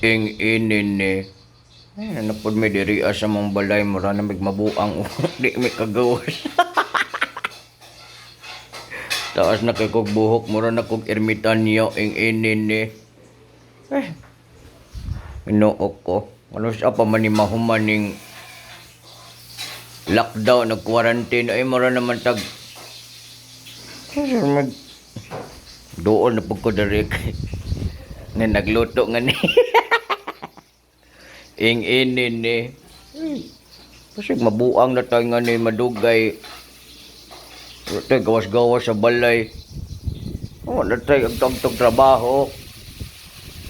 ing inin ni. Ay, nanapod may diri sa mong balay. Mura na mabuang. Di may kagawas. Taas na kay kog buhok. Mura na kog ermitanyo ing inin ni. Eh, inuok ko. Ano sa pa man ni mahuman ning lockdown, nag-quarantine. Ay, mura naman tag... Doon na pagkudarik. Nga nagluto nga ni. Ing inin ni. Kasi mabuang na tayo nga ni madugay. Tayo gawas-gawas sa balay. Na tayo agtog trabaho.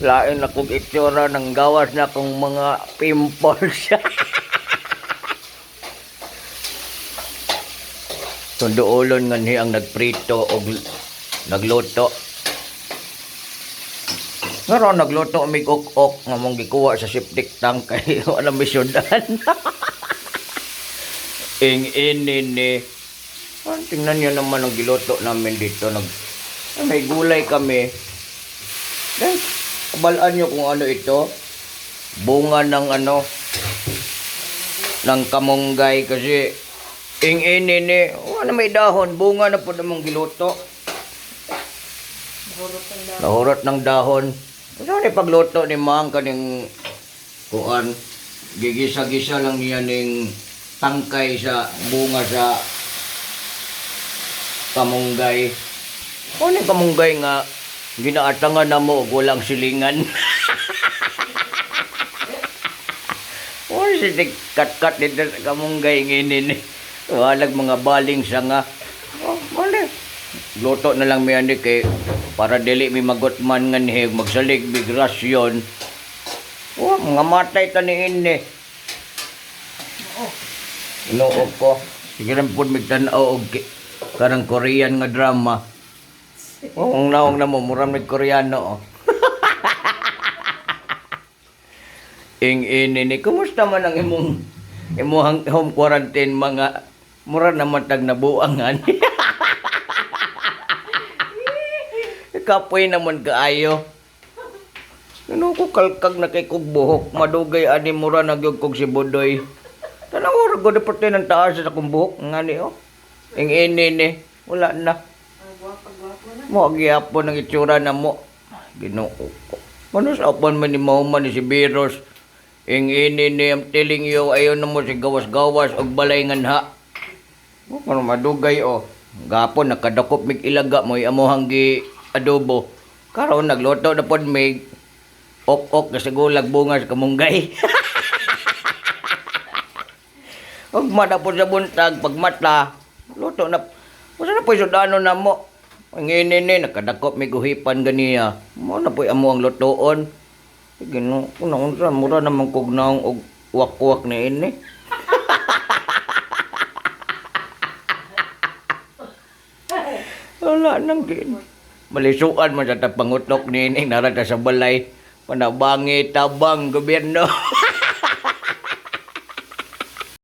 Lain na kong itsura ng gawas na kong mga pimples. Tunduolon nga ni ang nagprito o nagluto. Pero nagluto may ok-ok nga mong gikuha sa septic tank kay wala misyonan. Ing inin ni. Tingnan niyo naman ang giluto namin dito. May gulay kami. Kabalaan nyo kung ano ito. Bunga ng ng kamunggay kasi ing inin ni. Wala may dahon. Bunga na po namang giluto. Nahurot ng dahon. Ano ni pagluto ni Mang kaning kuan, gigisa-gisa lang niya ning tangkay sa bunga sa kamunggay. Ano ni kamunggay nga ginaatangan na mo walang silingan. Oh, si kat-kat dito sa kamunggay nginin. Walag mga baling sanga. Oh, mali. Luto na lang miyan kay para dili mi magutman nga ni magsalig migrasyon. Oh, mga matay taniin ni. Inuog ko. Sige rin po migtanaw og karang Korean nga drama. Oh, ang naong na mo murang Koreano. Oh. Ing ini ni kumusta man ang imong home quarantine mga mura naman tag nabuangan. Kapoy naman kaayo. Ano ko kalkag na kay kog buhok. Madugay ani mura nagyog kog si Budoy. Tanang oras ko deporte ng taas sa akong buhok. Nga ni oh. Ing ini ni. Wala na. Mo agyapon ang itsura na mo. Ginoo ko. Manus apan man ni mahuman ni si Biros. Ing ini ni. I'm telling you. Ayaw na mo si gawas-gawas og balay nganha. Kung madugay oh. Gapon nakadakop mig ilaga mo. Amuhang gi adobo. Karon nagluto na pod may ok-ok sa gulag bunga sa kamunggay. Og mata po sa buntag pagmata. Luto na. Usa na po sudano na mo. Ang ini nakadakop may guhipan ganiya. Mo na po amo ang lutoon. Gino, unsa mura naman kog naong og wak-wak ni ini. Wala nang gin. Malisuan man sa tapangutok ni narata sa balay. Panabangi tabang gobyerno.